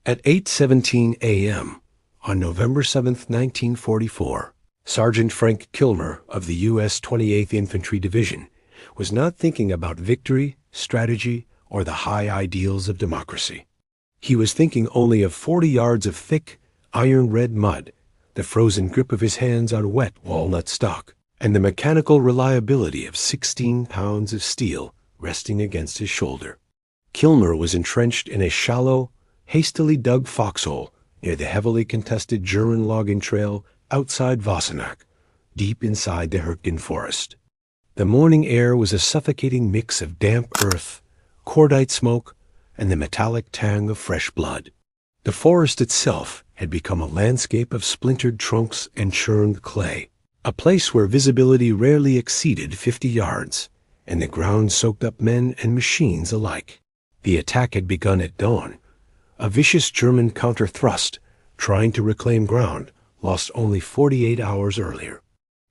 At 8:17 a.m. on November 7, 1944, Sergeant Frank Kilmer of the U.S. 28th Infantry Division was not thinking about victory, strategy, or the high ideals of democracy. He was thinking only of 40 yards of thick, iron-red mud, the frozen grip of his hands on wet walnut stock, and the mechanical reliability of 16 pounds of steel resting against his shoulder. Kilmer was entrenched in a shallow, hastily dug foxhole near the heavily contested German logging trail outside Wassenach, deep inside the Hürtgen Forest. The morning air was a suffocating mix of damp earth, cordite smoke, and the metallic tang of fresh blood. The forest itself had become a landscape of splintered trunks and churned clay, a place where visibility rarely exceeded 50 yards, and the ground soaked up men and machines alike. The attack had begun at dawn. A vicious German counter-thrust, trying to reclaim ground, lost only 48 hours earlier.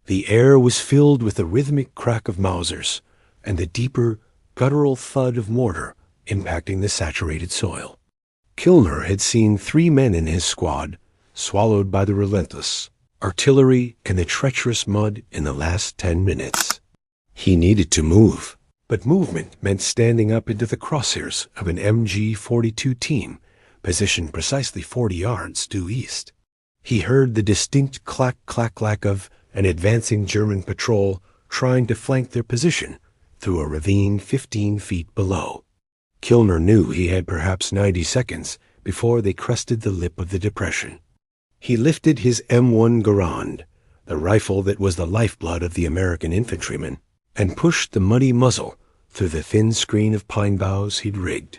The air was filled with the rhythmic crack of Mausers and the deeper, guttural thud of mortar impacting the saturated soil. Kilmer had seen 3 men in his squad swallowed by the relentless artillery and the treacherous mud in the last 10 minutes. He needed to move, but movement meant standing up into the crosshairs of an MG-42 team positioned precisely 40 yards due east. He heard the distinct clack-clack-clack of an advancing German patrol trying to flank their position through a ravine 15 feet below. Kilmer knew he had perhaps 90 seconds before they crested the lip of the depression. He lifted his M1 Garand, the rifle that was the lifeblood of the American infantryman, and pushed the muddy muzzle through the thin screen of pine boughs he'd rigged.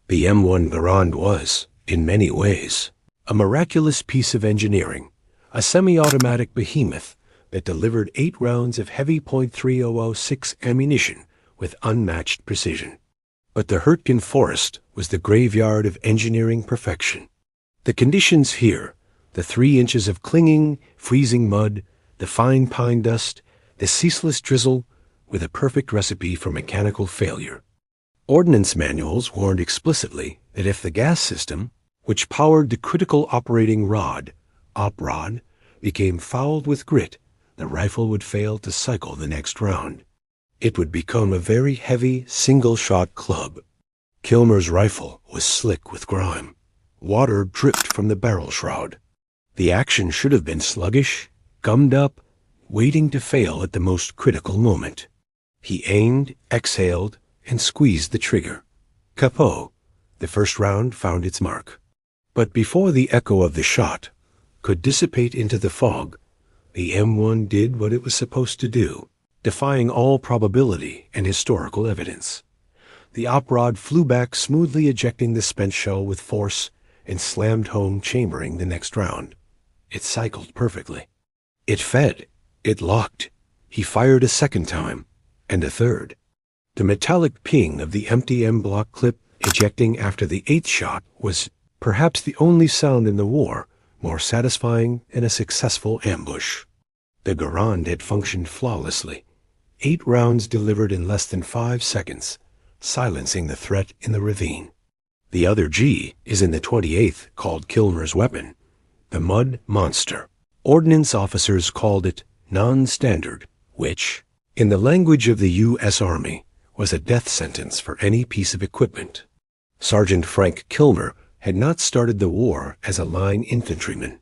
The M1 Garand was, in many ways, a miraculous piece of engineering, a semi-automatic behemoth that delivered 8 rounds of heavy .3006 ammunition with unmatched precision. But the Hürtgen Forest was the graveyard of engineering perfection. The conditions here, the 3 inches of clinging, freezing mud, the fine pine dust, the ceaseless drizzle, were the perfect recipe for mechanical failure. Ordnance manuals warned explicitly that if the gas system, which powered the critical operating rod, op-rod, became fouled with grit, the rifle would fail to cycle the next round. It would become a very heavy, single-shot club. Kilmer's rifle was slick with grime. Water dripped from the barrel shroud. The action should have been sluggish, gummed up, waiting to fail at the most critical moment. He aimed, exhaled, and squeezed the trigger. Kaput. The first round found its mark. But before the echo of the shot could dissipate into the fog, the M1 did what it was supposed to do, defying all probability and historical evidence. The op-rod flew back, smoothly ejecting the spent shell with force, and slammed home, chambering the next round. It cycled perfectly. It fed. It locked. He fired a second time, and a third. The metallic ping of the empty M-block clip ejecting after the 8th shot was perhaps the only sound in the war more satisfying than a successful ambush. The Garand had functioned flawlessly. 8 rounds delivered in less than 5 seconds, silencing the threat in the ravine. The other G is in the 28th, called Kilmer's weapon, the Mud Monster. Ordnance officers called it non-standard, which, in the language of the U.S. Army, was a death sentence for any piece of equipment. Sergeant Frank Kilmer had not started the war as a line infantryman.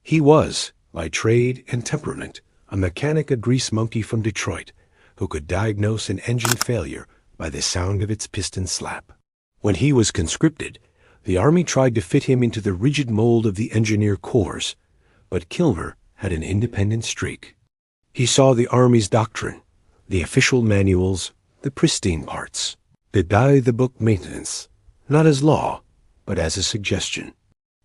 He was, by trade and temperament, a mechanic, a grease monkey from Detroit, who could diagnose an engine failure by the sound of its piston slap. When he was conscripted, the Army tried to fit him into the rigid mold of the engineer corps, but Kilmer had an independent streak. He saw the Army's doctrine, the official manuals, the pristine parts, the by-the-book maintenance, not as law, but as a suggestion.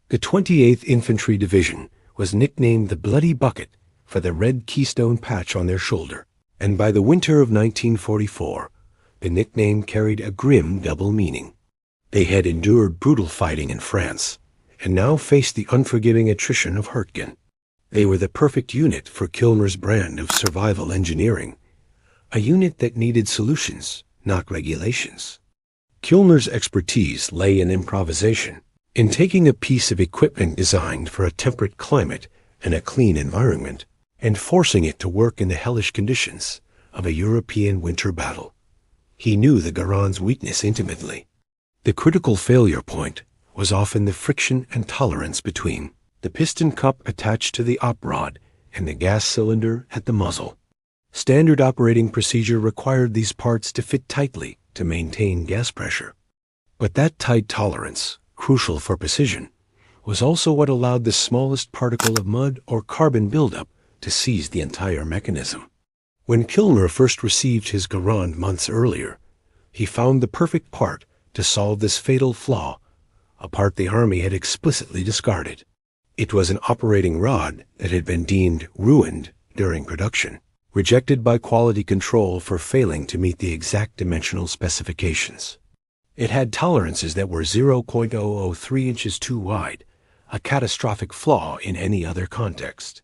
The 28th Infantry Division was nicknamed the Bloody Bucket for the red keystone patch on their shoulder, and by the winter of 1944, the nickname carried a grim double meaning. They had endured brutal fighting in France, and now faced the unforgiving attrition of Hürtgen. They were the perfect unit for Kilmer's brand of survival engineering, a unit that needed solutions, not regulations. Kilmer's expertise lay in improvisation, In taking a piece of equipment designed for a temperate climate and a clean environment, and forcing it to work in the hellish conditions of a European winter battle, he knew the Garand's weakness intimately. The critical failure point was often the friction and tolerance between the piston cup attached to the op rod and the gas cylinder at the muzzle. Standard operating procedure required these parts to fit tightly to maintain gas pressure. But that tight tolerance, crucial for precision, was also what allowed the smallest particle of mud or carbon buildup to seize the entire mechanism. When Kilmer first received his Garand months earlier, he found the perfect part to solve this fatal flaw, a part the Army had explicitly discarded. It was an operating rod that had been deemed ruined during production, rejected by quality control for failing to meet the exact dimensional specifications. It had tolerances that were 0.003 inches too wide, a catastrophic flaw in any other context.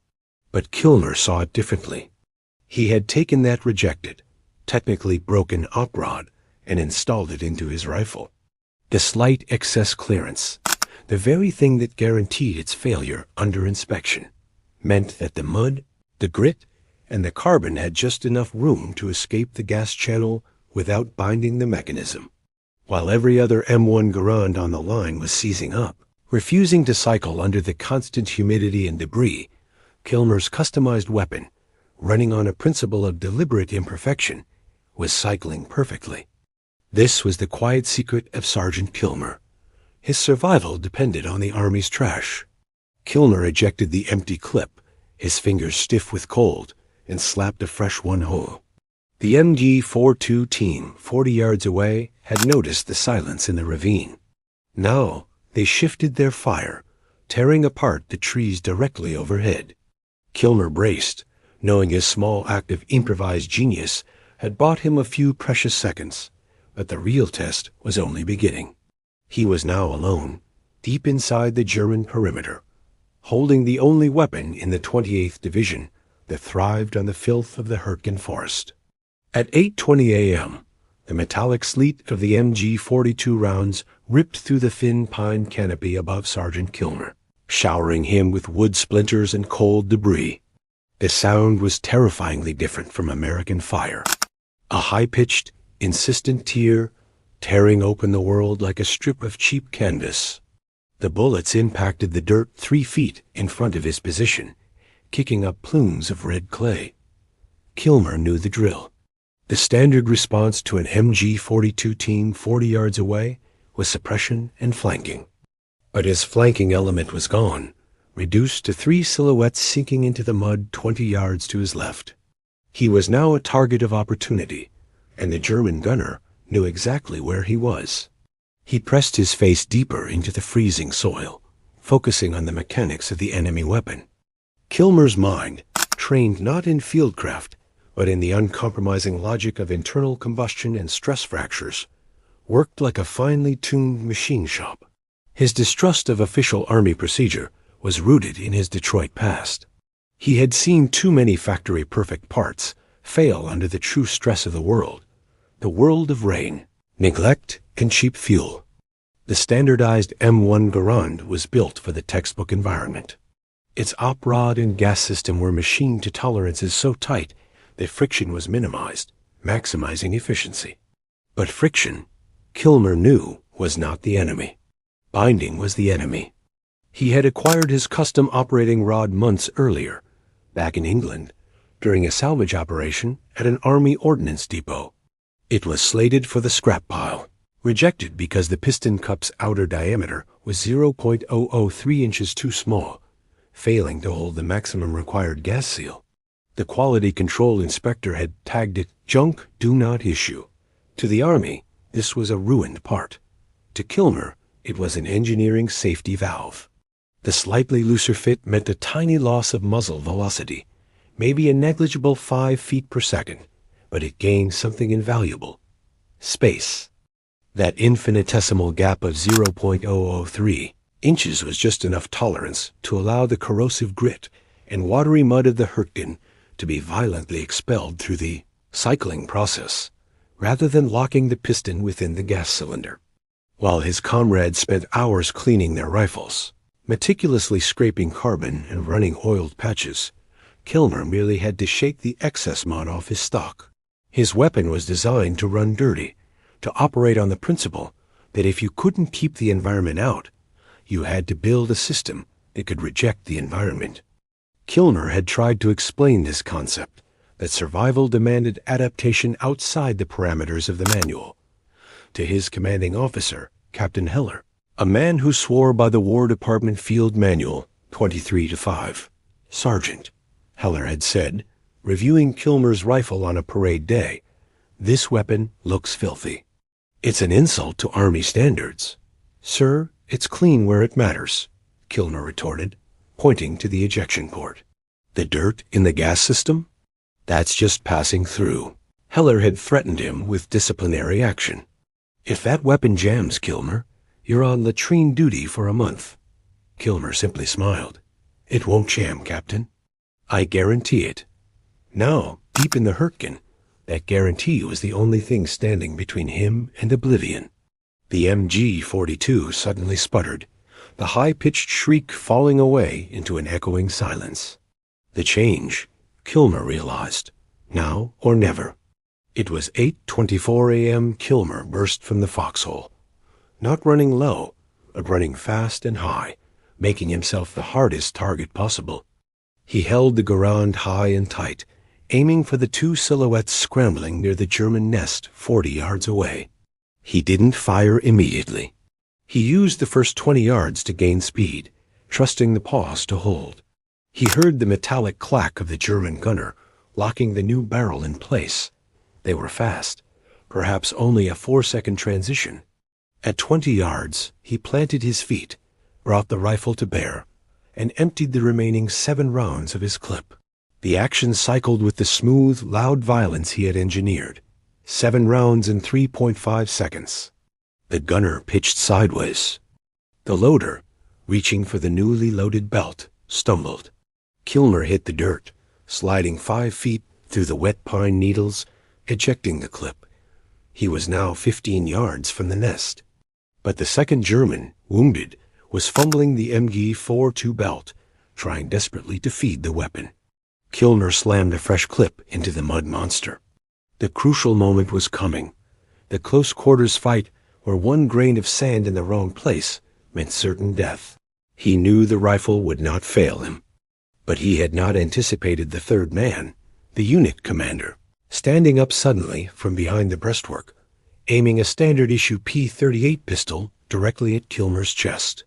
But Kilmer saw it differently. He had taken that rejected, technically broken op rod and installed it into his rifle. The slight excess clearance, the very thing that guaranteed its failure under inspection, meant that the mud, the grit, and the carbon had just enough room to escape the gas channel without binding the mechanism. While every other M1 Garand on the line was seizing up, refusing to cycle under the constant humidity and debris, Kilmer's customized weapon, running on a principle of deliberate imperfection, was cycling perfectly. This was the quiet secret of Sergeant Kilmer. His survival depended on the Army's trash. Kilmer ejected the empty clip, his fingers stiff with cold, and slapped a fresh one hole. The MG-42 team, 40 yards away, had noticed the silence in the ravine. Now they shifted their fire, tearing apart the trees directly overhead. Kilmer braced, knowing his small act of improvised genius had bought him a few precious seconds, but the real test was only beginning. He was now alone, deep inside the German perimeter, holding the only weapon in the 28th Division that thrived on the filth of the Hürtgen Forest. At 8:20 a.m., the metallic sleet of the MG-42 rounds ripped through the thin pine canopy above Sergeant Kilmer, showering him with wood splinters and cold debris. The sound was terrifyingly different from American fire. A high-pitched, insistent tear, tearing open the world like a strip of cheap canvas. The bullets impacted the dirt 3 feet in front of his position, kicking up plumes of red clay. Kilmer knew the drill. The standard response to an MG-42 team 40 yards away was suppression and flanking. But his flanking element was gone, reduced to 3 silhouettes sinking into the mud 20 yards to his left. He was now a target of opportunity, and the German gunner knew exactly where he was. He pressed his face deeper into the freezing soil, focusing on the mechanics of the enemy weapon. Kilmer's mind, trained not in fieldcraft, but in the uncompromising logic of internal combustion and stress fractures, worked like a finely tuned machine shop. His distrust of official Army procedure was rooted in his Detroit past. He had seen too many factory-perfect parts fail under the true stress of the world of rain, neglect, and cheap fuel. The standardized M1 Garand was built for the textbook environment. Its op rod and gas system were machined to tolerances so tight that friction was minimized, maximizing efficiency. But friction, Kilmer knew, was not the enemy. Binding was the enemy. He had acquired his custom operating rod months earlier, back in England, during a salvage operation at an Army ordnance depot. It was slated for the scrap pile, rejected because the piston cup's outer diameter was 0.003 inches too small, failing to hold the maximum required gas seal. The quality control inspector had tagged it junk do not issue. To the Army, this was a ruined part. To Kilmer, it was an engineering safety valve. The slightly looser fit meant a tiny loss of muzzle velocity, maybe a negligible 5 feet per second, but it gained something invaluable: space. That infinitesimal gap of 0.003 inches was just enough tolerance to allow the corrosive grit and watery mud of the Hürtgen to be violently expelled through the cycling process, rather than locking the piston within the gas cylinder. while his comrades spent hours cleaning their rifles, meticulously scraping carbon and running oiled patches. Kilmer merely had to shake the excess mud off his stock. His weapon was designed to run dirty, to operate on the principle that if you couldn't keep the environment out, you had to build a system that could reject the environment. Kilmer had tried to explain this concept, that survival demanded adaptation outside the parameters of the manual, to his commanding officer, Captain Heller, a man who swore by the War Department Field Manual 23-5. Sergeant, Heller had said, reviewing Kilmer's rifle on a parade day, "This weapon looks filthy." "It's an insult to Army standards." "Sir, it's clean where it matters," Kilmer retorted, pointing to the ejection port. "The dirt in the gas system? That's just passing through." Heller had threatened him with disciplinary action. "If that weapon jams, Kilmer, you're on latrine duty for a month." Kilmer simply smiled. "It won't jam, Captain. I guarantee it." Now, deep in the Hürtgen, that guarantee was the only thing standing between him and oblivion. The MG-42 suddenly sputtered, the high-pitched shriek falling away into an echoing silence. The change, Kilmer realized, now or never. It was 8:24 a.m. Kilmer burst from the foxhole, not running low, but running fast and high, making himself the hardest target possible. He held the Garand high and tight, aiming for the two silhouettes scrambling near the German nest 40 yards away. He didn't fire immediately. He used the first 20 yards to gain speed, trusting the pause to hold. He heard the metallic clack of the German gunner, locking the new barrel in place. They were fast, perhaps only a 4-second transition. At 20 yards, he planted his feet, brought the rifle to bear, and emptied the remaining 7 rounds of his clip. The action cycled with the smooth, loud violence he had engineered. 7 rounds in 3.5 seconds. The gunner pitched sideways. The loader, reaching for the newly loaded belt, stumbled. Kilmer hit the dirt, sliding 5 feet through the wet pine needles, ejecting the clip. He was now 15 yards from the nest. But the second German, wounded, was fumbling the MG-42 belt, trying desperately to feed the weapon. Kilmer slammed a fresh clip into the mud monster. The crucial moment was coming. The close-quarters fight where one grain of sand in the wrong place meant certain death. He knew the rifle would not fail him. But he had not anticipated the third man, the unit commander, standing up suddenly from behind the breastwork, aiming a standard-issue P-38 pistol directly at Kilmer's chest.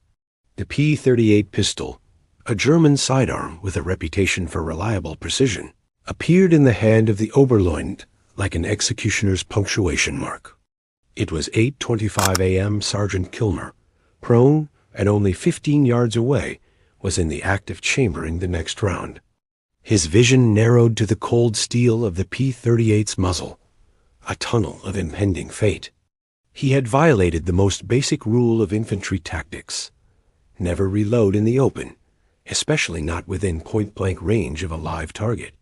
The P-38 pistol, a German sidearm with a reputation for reliable precision, appeared in the hand of the Oberleutnant like an executioner's punctuation mark. It was 8:25 a.m. Sergeant Kilmer, prone and only 15 yards away, was in the act of chambering the next round. His vision narrowed to the cold steel of the P-38's muzzle, a tunnel of impending fate. He had violated the most basic rule of infantry tactics: never reload in the open, especially not within point-blank range of a live target.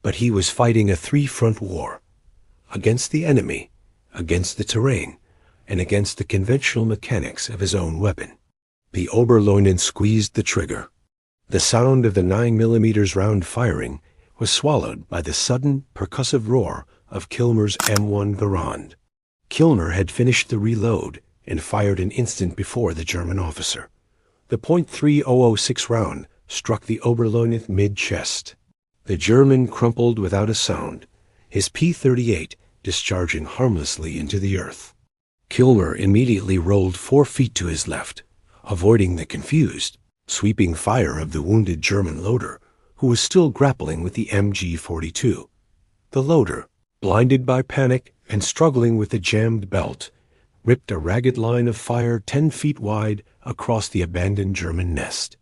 But he was fighting a 3-front war, against the enemy, against the terrain, and against the conventional mechanics of his own weapon. The Oberleutnant squeezed the trigger. The sound of the 9mm round firing was swallowed by the sudden, percussive roar of Kilmer's M1 Garand. Kilmer had finished the reload and fired an instant before the German officer. The .3006 round struck the Oberleutnant mid-chest. The German crumpled without a sound, his P-38 discharging harmlessly into the earth. Kilmer immediately rolled 4 feet to his left, avoiding the confused, sweeping fire of the wounded German loader, who was still grappling with the MG-42. The loader, blinded by panic and struggling with the jammed belt, ripped a ragged line of fire 10 feet wide across the abandoned German nest.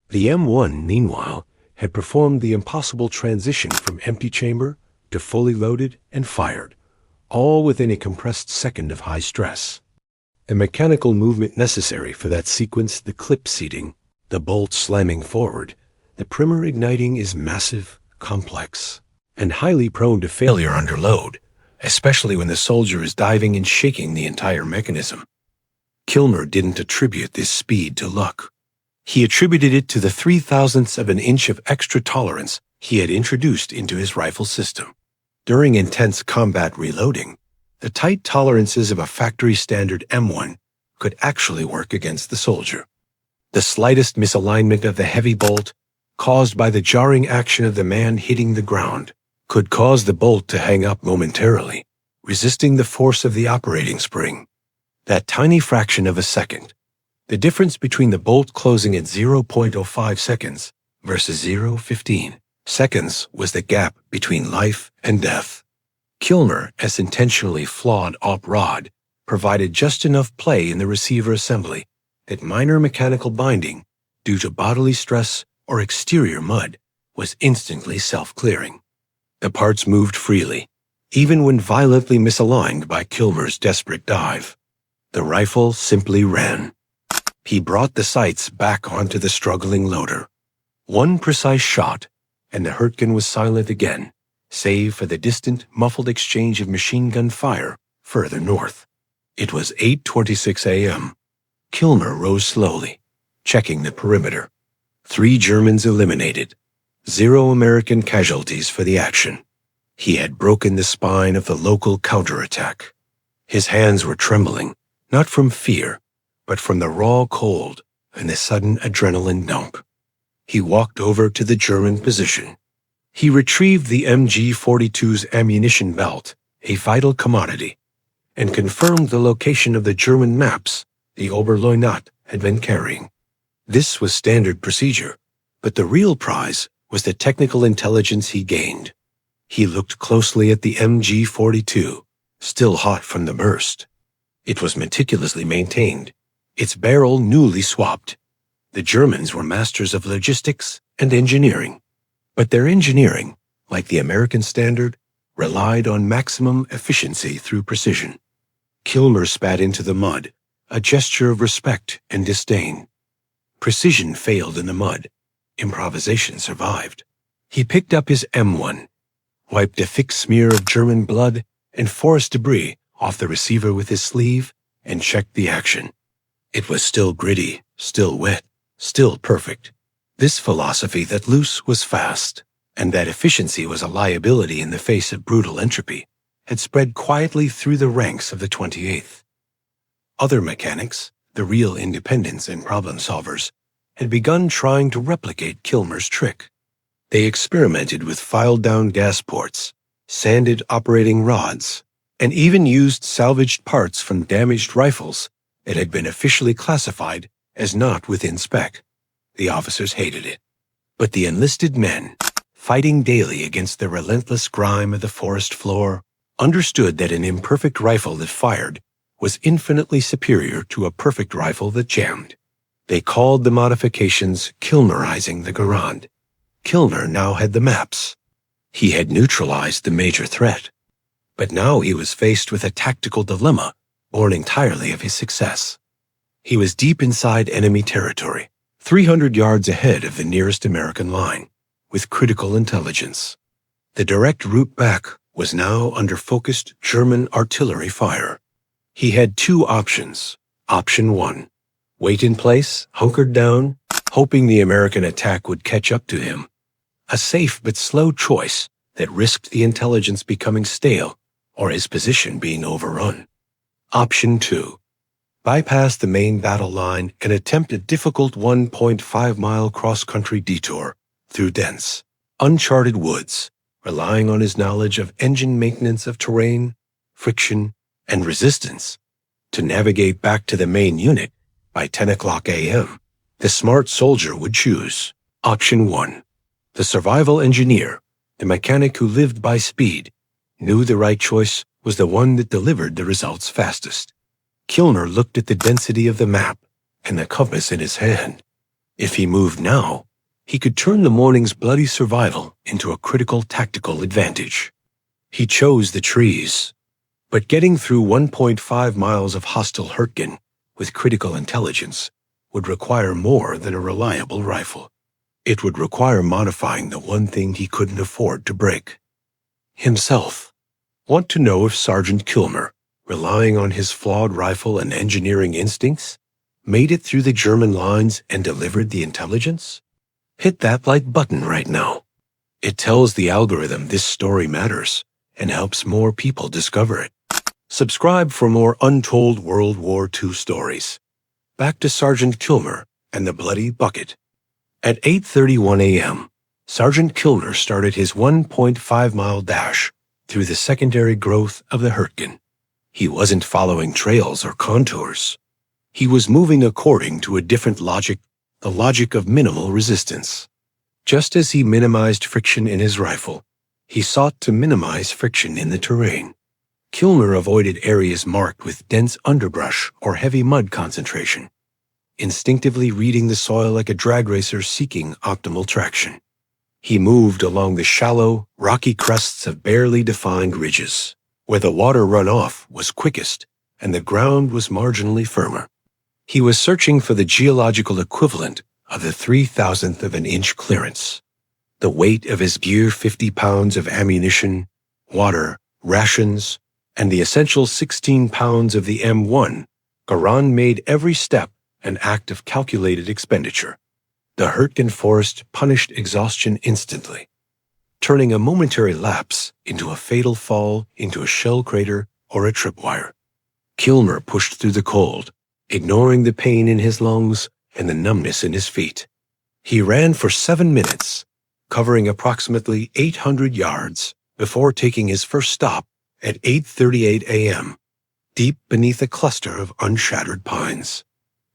The M1, meanwhile, had performed the impossible transition from empty chamber to fully loaded and fired, all within a compressed second of high stress. The mechanical movement necessary for that sequence, the clip seating, the bolt slamming forward, the primer igniting, is massive, complex, and highly prone to failure under load, especially when the soldier is diving and shaking the entire mechanism. Kilmer didn't attribute this speed to luck. He attributed it to the 0.003 of an inch of extra tolerance he had introduced into his rifle system. During intense combat reloading, the tight tolerances of a factory-standard M1 could actually work against the soldier. The slightest misalignment of the heavy bolt, caused by the jarring action of the man hitting the ground, could cause the bolt to hang up momentarily, resisting the force of the operating spring. That tiny fraction of a second, the difference between the bolt closing at 0.05 seconds versus 0.15 seconds, was the gap between life and death. Kilmer, as intentionally flawed op-rod, provided just enough play in the receiver assembly that minor mechanical binding, due to bodily stress or exterior mud, was instantly self-clearing. The parts moved freely, even when violently misaligned by Kilmer's desperate dive. The rifle simply ran. He brought the sights back onto the struggling loader. One precise shot, and the Hürtgen was silent again, save for the distant, muffled exchange of machine gun fire further north. It was 8:26 a.m. Kilmer rose slowly, checking the perimeter. 3 Germans eliminated. 0 American casualties for the action. He had broken the spine of the local counterattack. His hands were trembling, not from fear, but from the raw cold and the sudden adrenaline dump. He walked over to the German position. He retrieved the MG-42's ammunition belt, a vital commodity, and confirmed the location of the German maps the Oberleutnant had been carrying. This was standard procedure, but the real prize was the technical intelligence he gained. He looked closely at the MG-42, still hot from the burst. It was meticulously maintained, its barrel newly swapped. The Germans were masters of logistics and engineering, but their engineering, like the American standard, relied on maximum efficiency through precision. Kilmer spat into the mud, a gesture of respect and disdain. Precision failed in the mud. Improvisation survived. He picked up his M1, wiped a thick smear of German blood and forest debris off the receiver with his sleeve, and checked the action. It was still gritty, still wet, still perfect. This philosophy that loose was fast, and that efficiency was a liability in the face of brutal entropy, had spread quietly through the ranks of the 28th. Other mechanics, the real independents and problem solvers, had begun trying to replicate Kilmer's trick. They experimented with filed-down gas ports, sanded operating rods, and even used salvaged parts from damaged rifles that had been officially classified as not within spec. The officers hated it. But the enlisted men, fighting daily against the relentless grime of the forest floor, understood that an imperfect rifle that fired was infinitely superior to a perfect rifle that jammed. They called the modifications Kilmerizing the Garand. Kilmer now had the maps. He had neutralized the major threat. But now he was faced with a tactical dilemma born entirely of his success. He was deep inside enemy territory, 300 yards ahead of the nearest American line, with critical intelligence. The direct route back was now under focused German artillery fire. He had 2 options. Option 1, wait in place, hunkered down, hoping the American attack would catch up to him. A safe but slow choice that risked the intelligence becoming stale or his position being overrun. Option 2, bypass the main battle line and attempt a difficult 1.5-mile cross-country detour through dense, uncharted woods, relying on his knowledge of engine maintenance of terrain, friction, and resistance to navigate back to the main unit by 10 o'clock a.m. The smart soldier would choose Option 1. The survival engineer, the mechanic who lived by speed, knew the right choice was the one that delivered the results fastest. Kilmer looked at the density of the map and the compass in his hand. If he moved now, he could turn the morning's bloody survival into a critical tactical advantage. He chose the trees. But getting through 1.5 miles of hostile Hürtgen with critical intelligence would require more than a reliable rifle. It would require modifying the one thing he couldn't afford to break: himself. Want to know if Sergeant Kilmer, relying on his flawed rifle and engineering instincts, made it through the German lines and delivered the intelligence? Hit that like button right now. It tells the algorithm this story matters and helps more people discover it. Subscribe for more untold World War II stories. Back to Sergeant Kilmer and the Bloody Bucket. At 8:31 a.m., Sergeant Kilmer started his 1.5-mile dash through the secondary growth of the Hürtgen. He wasn't following trails or contours. He was moving according to a different logic, the logic of minimal resistance. Just as he minimized friction in his rifle, he sought to minimize friction in the terrain. Kilmer avoided areas marked with dense underbrush or heavy mud concentration, instinctively reading the soil like a drag racer seeking optimal traction. He moved along the shallow, rocky crests of barely defined ridges, where the water runoff was quickest and the ground was marginally firmer. He was searching for the geological equivalent of the 3,000th of an inch clearance. The weight of his gear, 50 pounds of ammunition, water, rations, and the essential 16 pounds of the M1 Garand made every step an act of calculated expenditure. The Hürtgen Forest punished exhaustion instantly, turning a momentary lapse into a fatal fall into a shell crater or a tripwire. Kilmer pushed through the cold, ignoring the pain in his lungs and the numbness in his feet. He ran for 7 minutes, covering approximately 800 yards before taking his first stop at 8:38 a.m., deep beneath a cluster of unshattered pines.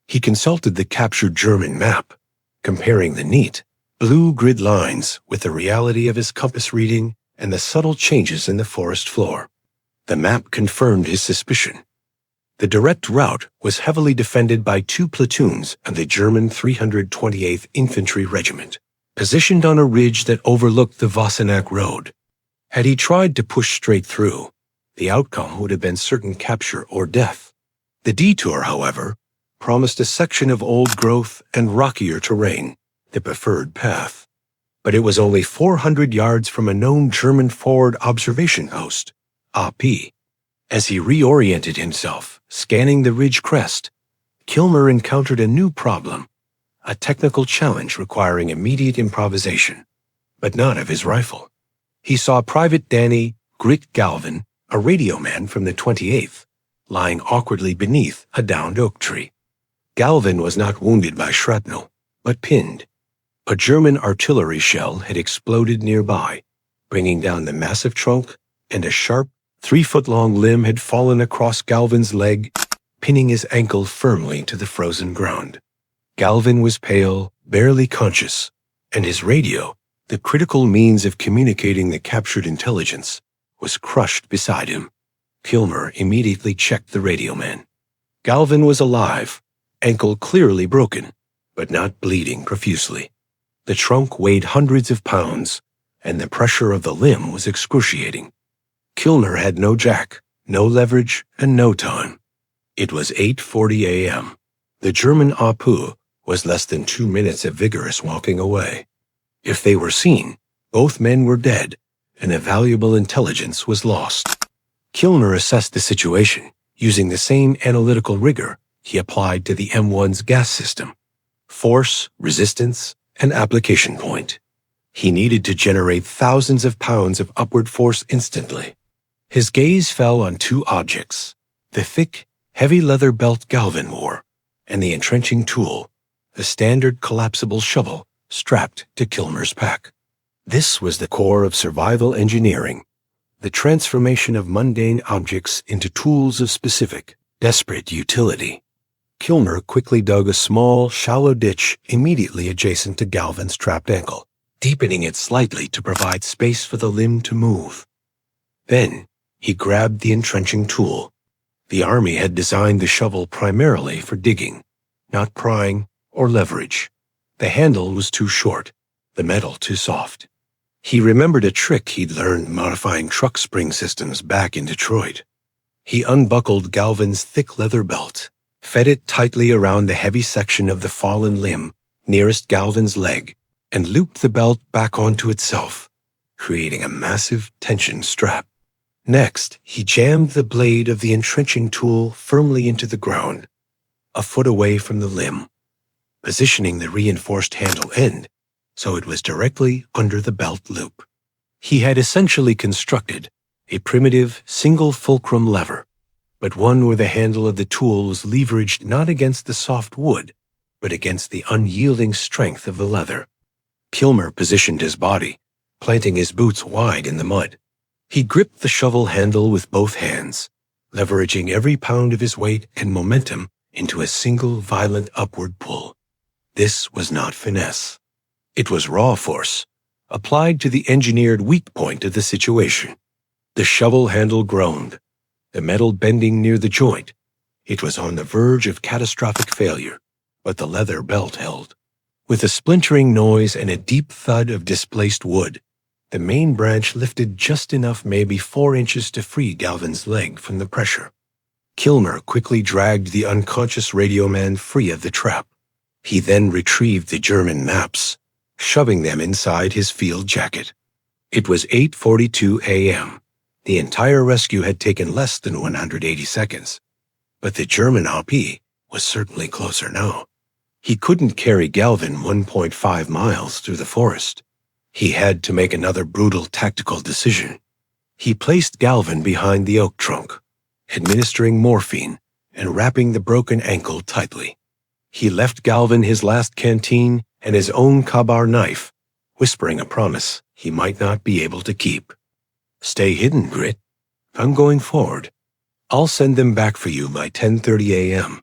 He consulted the captured German map, comparing the neat, blue grid lines with the reality of his compass reading and the subtle changes in the forest floor. The map confirmed his suspicion. The direct route was heavily defended by 2 platoons of the German 328th Infantry Regiment, positioned on a ridge that overlooked the Wassenack Road. Had he tried to push straight through, the outcome would have been certain capture or death. The detour, however, promised a section of old growth and rockier terrain, the preferred path. But it was only 400 yards from a known German forward observation post, AP. As he reoriented himself, scanning the ridge crest, Kilmer encountered a new problem, a technical challenge requiring immediate improvisation, but not of his rifle. He saw Private Danny Grit Galvin, a radio man from the 28th, lying awkwardly beneath a downed oak tree. Galvin was not wounded by shrapnel, but pinned. A German artillery shell had exploded nearby, bringing down the massive trunk, and a sharp, 3-foot-long limb had fallen across Galvin's leg, pinning his ankle firmly to the frozen ground. Galvin was pale, barely conscious, and his radio, the critical means of communicating the captured intelligence, was crushed beside him. Kilmer immediately checked the radio man. Galvin was alive, ankle clearly broken, but not bleeding profusely. The trunk weighed hundreds of pounds, and the pressure of the limb was excruciating. Kilmer had no jack, no leverage, and no time. It was 8:40 a.m. The German Apu was less than 2 minutes of vigorous walking away. If they were seen, both men were dead, and a valuable intelligence was lost. Kilmer assessed the situation using the same analytical rigor he applied to the M1's gas system: force, resistance, and application point. He needed to generate thousands of pounds of upward force instantly. His gaze fell on 2 objects: the thick, heavy leather belt Galvin wore, and the entrenching tool, a standard collapsible shovel strapped to Kilmer's pack. This was the core of survival engineering, the transformation of mundane objects into tools of specific, desperate utility. Kilmer quickly dug a small, shallow ditch immediately adjacent to Galvin's trapped ankle, deepening it slightly to provide space for the limb to move. Then, he grabbed the entrenching tool. The Army had designed the shovel primarily for digging, not prying or leverage. The handle was too short, the metal too soft. He remembered a trick he'd learned modifying truck spring systems back in Detroit. He unbuckled Galvin's thick leather belt, fed it tightly around the heavy section of the fallen limb nearest Galvin's leg, and looped the belt back onto itself, creating a massive tension strap. Next, he jammed the blade of the entrenching tool firmly into the ground, a foot away from the limb, positioning the reinforced handle end so it was directly under the belt loop. He had essentially constructed a primitive single fulcrum lever, but one where the handle of the tool was leveraged not against the soft wood, but against the unyielding strength of the leather. Kilmer positioned his body, planting his boots wide in the mud. He gripped the shovel handle with both hands, leveraging every pound of his weight and momentum into a single violent upward pull. This was not finesse. It was raw force, applied to the engineered weak point of the situation. The shovel handle groaned, the metal bending near the joint. It was on the verge of catastrophic failure, but the leather belt held. With a splintering noise and a deep thud of displaced wood, the main branch lifted just enough, maybe 4 inches, to free Galvin's leg from the pressure. Kilmer quickly dragged the unconscious radio man free of the trap. He then retrieved the German maps, shoving them inside his field jacket. It was 8:42 a.m. The entire rescue had taken less than 180 seconds. But the German OP was certainly closer now. He couldn't carry Galvin 1.5 miles through the forest. He had to make another brutal tactical decision. He placed Galvin behind the oak trunk, administering morphine and wrapping the broken ankle tightly. He left Galvin his last canteen and his own Kabar knife, whispering a promise he might not be able to keep. "Stay hidden, Grit. I'm going forward. I'll send them back for you by 10:30 a.m.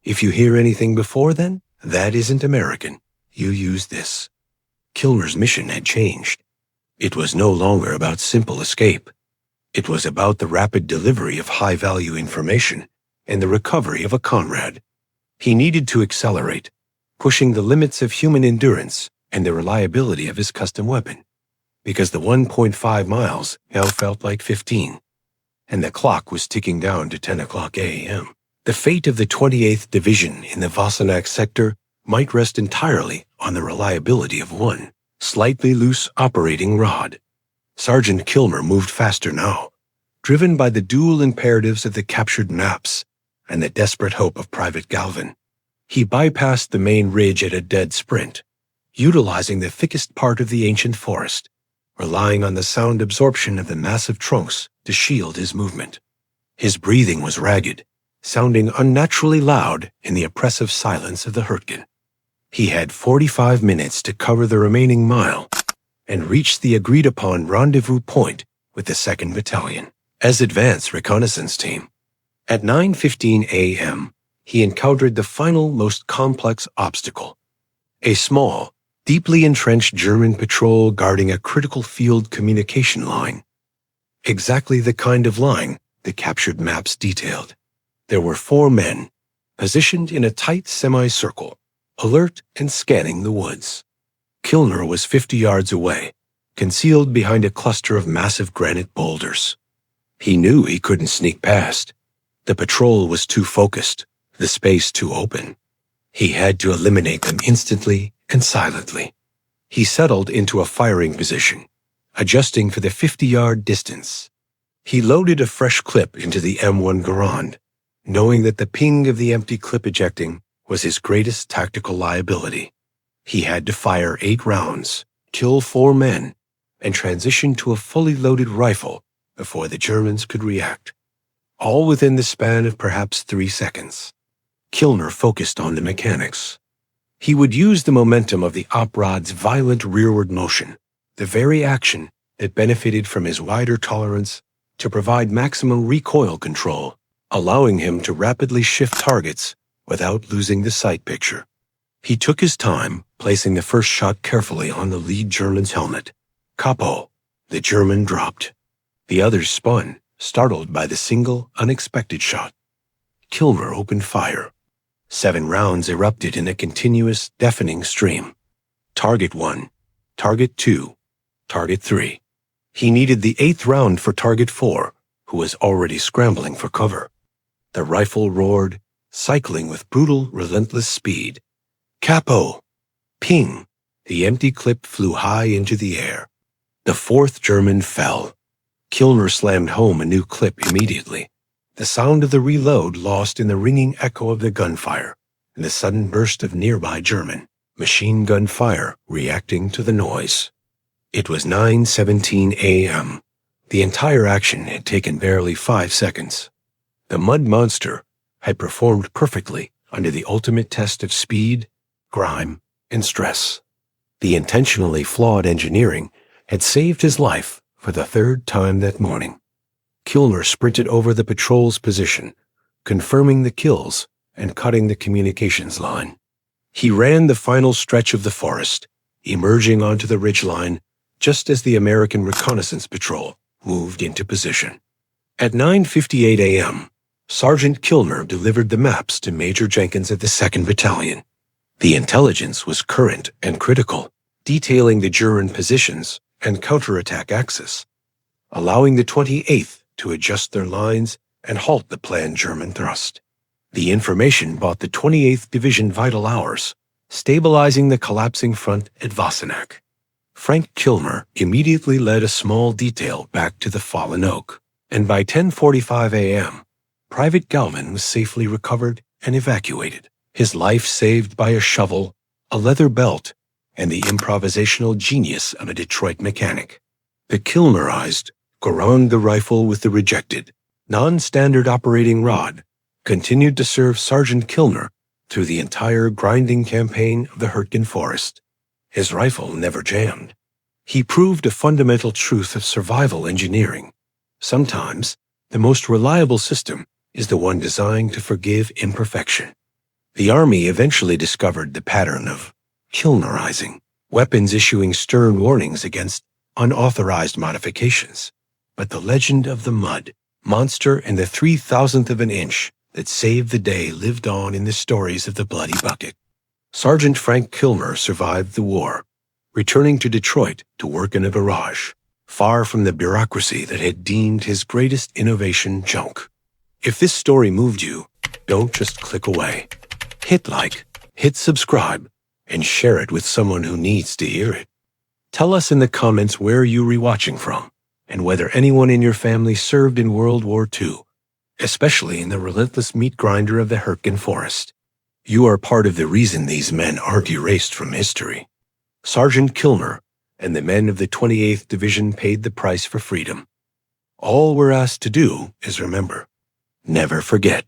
If you hear anything before then, that isn't American. You use this." Kilmer's mission had changed. It was no longer about simple escape. It was about the rapid delivery of high-value information and the recovery of a comrade. He needed to accelerate, pushing the limits of human endurance and the reliability of his custom weapon, because the 1.5 miles now felt like 15, and the clock was ticking down to 10 o'clock a.m. The fate of the 28th Division in the Wassenaar sector might rest entirely on the reliability of one slightly loose operating rod. Sergeant Kilmer moved faster now, driven by the dual imperatives of the captured maps and the desperate hope of Private Galvin. He bypassed the main ridge at a dead sprint, utilizing the thickest part of the ancient forest, relying on the sound absorption of the massive trunks to shield his movement. His breathing was ragged, sounding unnaturally loud in the oppressive silence of the Hürtgen. He had 45 minutes to cover the remaining mile and reach the agreed-upon rendezvous point with the 2nd Battalion as advance reconnaissance team. At 9:15 a.m., he encountered the final, most complex obstacle: a small, deeply entrenched German patrol guarding a critical field communication line. Exactly the kind of line the captured maps detailed. There were 4 men, positioned in a tight semicircle, alert and scanning the woods. Kilmer was 50 yards away, concealed behind a cluster of massive granite boulders. He knew he couldn't sneak past. The patrol was too focused, the space too open. He had to eliminate them instantly and silently. He settled into a firing position, adjusting for the 50-yard distance. He loaded a fresh clip into the M1 Garand, knowing that the ping of the empty clip ejecting was his greatest tactical liability. He had to fire 8 rounds, kill 4 men, and transition to a fully loaded rifle before the Germans could react. All within the span of perhaps 3 seconds. Kilmer focused on the mechanics. He would use the momentum of the op rod's violent rearward motion, the very action that benefited from his wider tolerance, to provide maximum recoil control, allowing him to rapidly shift targets without losing the sight picture. He took his time, placing the first shot carefully on the lead German's helmet. Capo. The German dropped. The others spun, startled by the single, unexpected shot. Kilmer opened fire. 7 rounds erupted in a continuous, deafening stream. Target 1, Target 2, Target 3. He needed the 8th round for Target 4, who was already scrambling for cover. The rifle roared, cycling with brutal, relentless speed. Capo! Ping! The empty clip flew high into the air. The 4th German fell. Kilmer slammed home a new clip immediately, the sound of the reload lost in the ringing echo of the gunfire and the sudden burst of nearby German machine gun fire reacting to the noise. It was 9:17 a.m. The entire action had taken barely 5 seconds. The mud monster had performed perfectly under the ultimate test of speed, grime, and stress. The intentionally flawed engineering had saved his life for the third time that morning. Kilmer sprinted over the patrol's position, confirming the kills and cutting the communications line. He ran the final stretch of the forest, emerging onto the ridgeline just as the American Reconnaissance Patrol moved into position. At 9:58 a.m., Sergeant Kilmer delivered the maps to Major Jenkins of the 2nd Battalion. The intelligence was current and critical, detailing the German positions and counterattack axis, allowing the 28th to adjust their lines and halt the planned German thrust. The information bought the 28th Division vital hours, stabilizing the collapsing front at Wassenach. Frank Kilmer immediately led a small detail back to the fallen oak, and by 10:45 a.m., Private Galvin was safely recovered and evacuated, his life saved by a shovel, a leather belt, and the improvisational genius of a Detroit mechanic. The Kilmerized Garand, the rifle with the rejected, non-standard operating rod, continued to serve Sergeant Kilmer through the entire grinding campaign of the Hürtgen Forest. His rifle never jammed. He proved a fundamental truth of survival engineering. Sometimes, the most reliable system is the one designed to forgive imperfection. The Army eventually discovered the pattern of Kilmerizing, weapons issuing stern warnings against unauthorized modifications. But the legend of the mud monster and the 3,000th of an inch that saved the day lived on in the stories of the Bloody Bucket. Sergeant Frank Kilmer survived the war, returning to Detroit to work in a garage, far from the bureaucracy that had deemed his greatest innovation junk. If this story moved you, don't just click away. Hit like, hit subscribe, and share it with someone who needs to hear it. Tell us in the comments where you're rewatching from, and whether anyone in your family served in World War II, especially in the relentless meat grinder of the Hürtgen Forest. You are part of the reason these men aren't erased from history. Sergeant Kilmer and the men of the 28th Division paid the price for freedom. All we're asked to do is remember, never forget.